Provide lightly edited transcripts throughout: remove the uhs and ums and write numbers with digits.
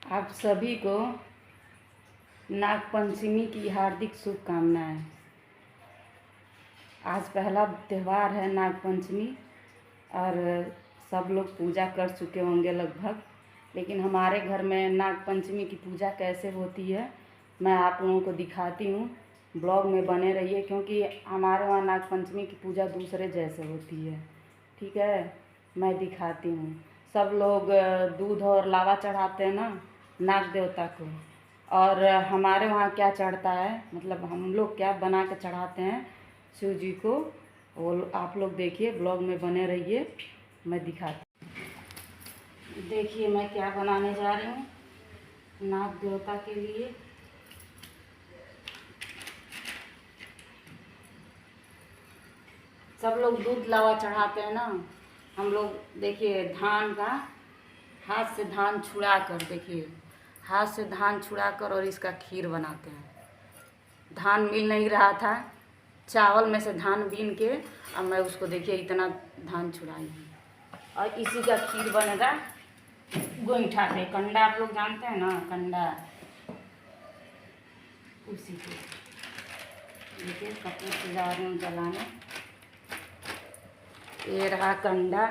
आप सभी को नाग पंचमी की हार्दिक शुभकामनाएं। आज पहला त्यौहार है नाग पंचमी और सब लोग पूजा कर चुके होंगे लगभग, लेकिन हमारे घर में नाग पंचमी की पूजा कैसे होती है मैं आप लोगों को दिखाती हूँ। ब्लॉग में बने रहिए क्योंकि हमारे वहाँ नाग पंचमी की पूजा दूसरे जैसे होती है। ठीक है, मैं दिखाती हूँ। सब लोग दूध और लावा चढ़ाते हैं ना नाग देवता को, और हमारे वहाँ क्या चढ़ता है, मतलब हम लोग क्या बना के चढ़ाते हैं शिव जी को, वो आप लोग देखिए, ब्लॉग में बने रहिए, मैं दिखाती हूँ। देखिए मैं क्या बनाने जा रही हूँ नाग देवता के लिए। सब लोग दूध लावा चढ़ाते हैं ना, हम लोग देखिए धान का हाथ से धान छुड़ा कर, देखिए हाथ से धान छुड़ा कर और इसका खीर बनाते हैं। धान मिल नहीं रहा था, चावल में से धान बीन के अब मैं उसको देखिए इतना धान छुड़ाई हूँ, और इसी का खीर बनेगा गोईठा पे। कंडा आप लोग जानते हैं ना, कंडा, उसी के देखिए कपूर से जा रही हूँ जलाने। ये रहा कंडा।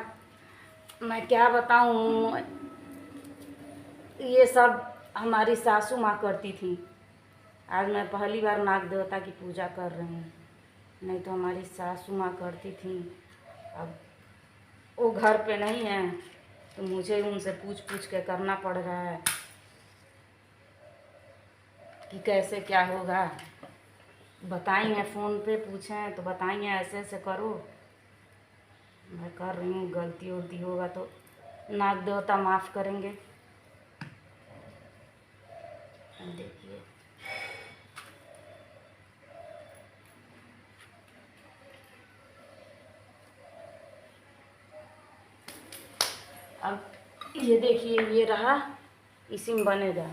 मैं क्या बताऊँ, ये सब हमारी सासू माँ करती थी। आज मैं पहली बार नाग देवता की पूजा कर रही हूँ, नहीं तो हमारी सासू माँ करती थी। अब वो घर पे नहीं है तो मुझे उनसे पूछ पूछ के करना पड़ रहा है कि कैसे क्या होगा। बताएंगे फ़ोन पे, पूछें तो बताएंगे ऐसे ऐसे करो। मैं कर रही हूँ, गलती उलती होगा तो नाग देवता माफ़ करेंगे। देखिए अब ये देखिए, ये रहा, इसी में बनेगा।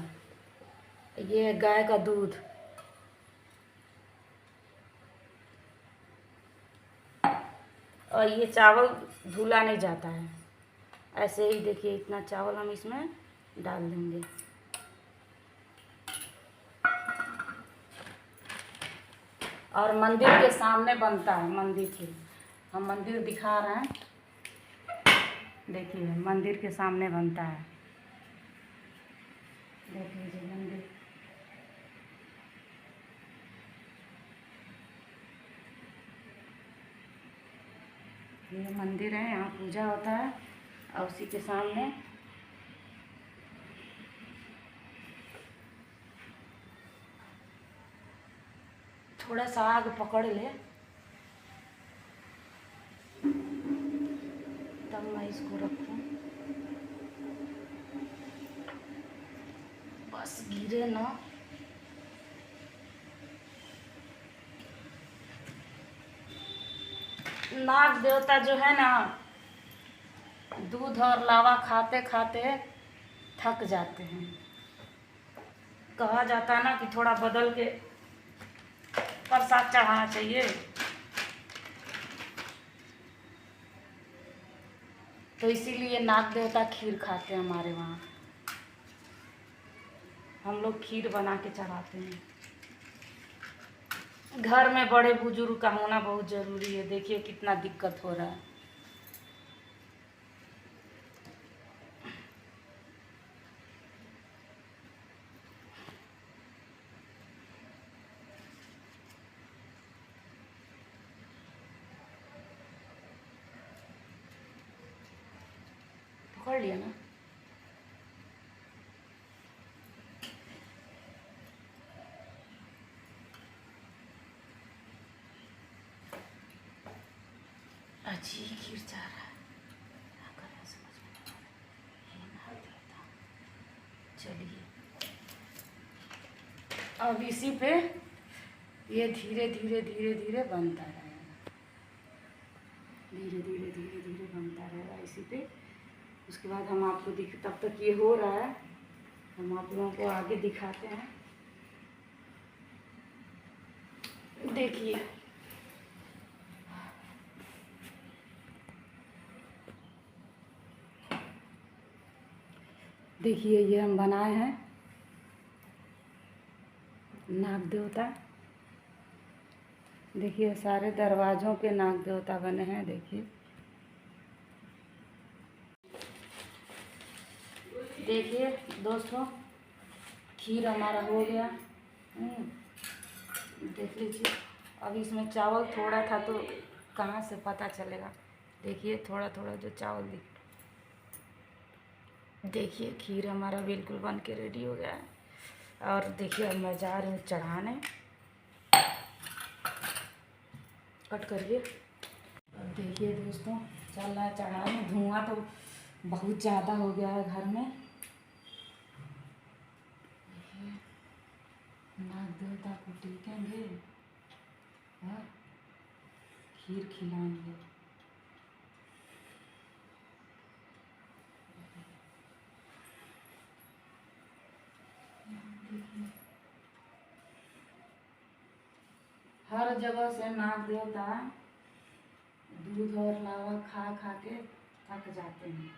ये है गाय का दूध, और ये चावल धुला नहीं जाता है, ऐसे ही देखिए इतना चावल हम इसमें डाल देंगे। और मंदिर के सामने बनता है, मंदिर के, हम मंदिर दिखा रहे हैं, देखिए मंदिर के सामने बनता है। देख लीजिए मंदिर, ये मंदिर है, यहाँ पूजा होता है, और उसी के सामने थोड़ा सा आग पकड़ ले तब मैं इसको रखूँ, बस गिरे ना। नाग देवता जो है ना, दूध और लावा खाते खाते थक जाते हैं। कहा जाता है ना कि थोड़ा बदल के प्रसाद चढ़ाना चाहिए, तो इसीलिए नाग देवता खीर खाते हैं हमारे वहाँ। हम लोग खीर बना के चढ़ाते हैं। घर में बड़े बुजुर्ग का होना बहुत ज़रूरी है। देखिए कितना दिक्कत हो रहा है। पकड़ लिया ना। अजी खीर चाह रहा है, क्या करें समझ में नहीं आ रहा। ये नाग देवता, चलिए अब इसी पे ये धीरे धीरे धीरे धीरे बनता रहेगा, धीरे धीरे धीरे धीरे बनता रहेगा इसी पे। उसके बाद हम आपको तब तक ये हो रहा है, हम आप लोगों को आगे दिखाते हैं। देखिए देखिए ये हम बनाए हैं नाग देवता। देखिए सारे दरवाज़ों पे नाग देवता बने हैं। देखिए देखिए दोस्तों, खीर हमारा हो गया। देख लीजिए। अब इसमें चावल थोड़ा था तो कहाँ से पता चलेगा। देखिए थोड़ा थोड़ा जो चावल देखिए खीर हमारा बिल्कुल बन के रेडी हो गया है। और देखिए अब मैं जा रही हूँ चढ़ाने। कट करिए। अब देखिए दोस्तों, चल रहा है चढ़ाने। धुआं तो बहुत ज़्यादा हो गया है घर में। नाग देवता को टेकेंगे और खीर खिलाएंगे। हर जगह से नाग देवता दूध और लावा खा खा के थक जाते हैं।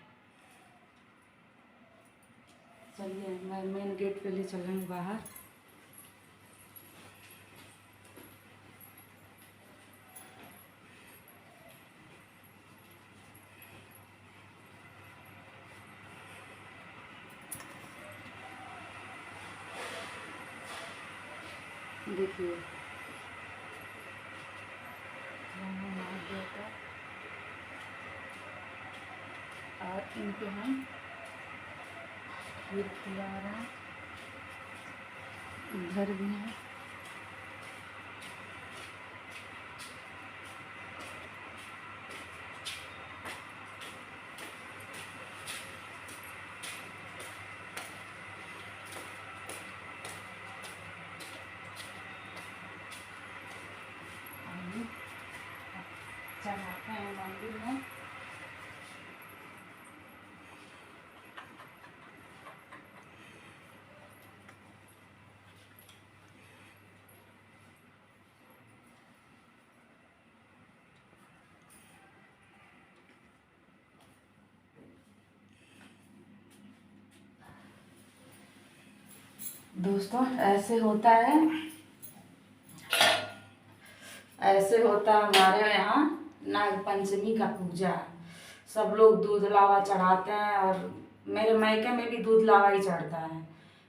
चलिए मैं मेन गेट पे ले चलेंगे बाहर। देखिए नाग देवता और इनके हम खीर खिला रहे हैं। इधर भी है। चढ़ाते हैं मंदिर में। दोस्तों ऐसे होता है, ऐसे होता है हमारे यहाँ नाग पंचमी का पूजा। सब लोग दूध लावा चढ़ाते हैं और मेरे मायके में भी दूध लावा ही चढ़ता है।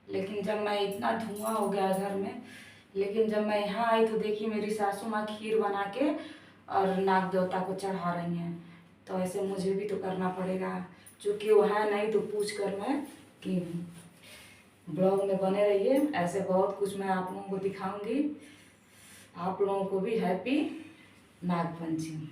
लेकिन जब मैं इतना धुआं हो गया घर में, लेकिन जब मैं यहाँ आई तो देखी मेरी सासू माँ खीर बना के और नाग देवता को चढ़ा रही हैं। तो ऐसे मुझे भी तो करना पड़ेगा, चूँकि वो है नहीं तो पूछ कर मैं कि ब्लॉग में बने रहिए। ऐसे बहुत कुछ मैं आप लोगों को दिखाऊंगी। आप लोगों को भी हैप्पी नाग पंचमी।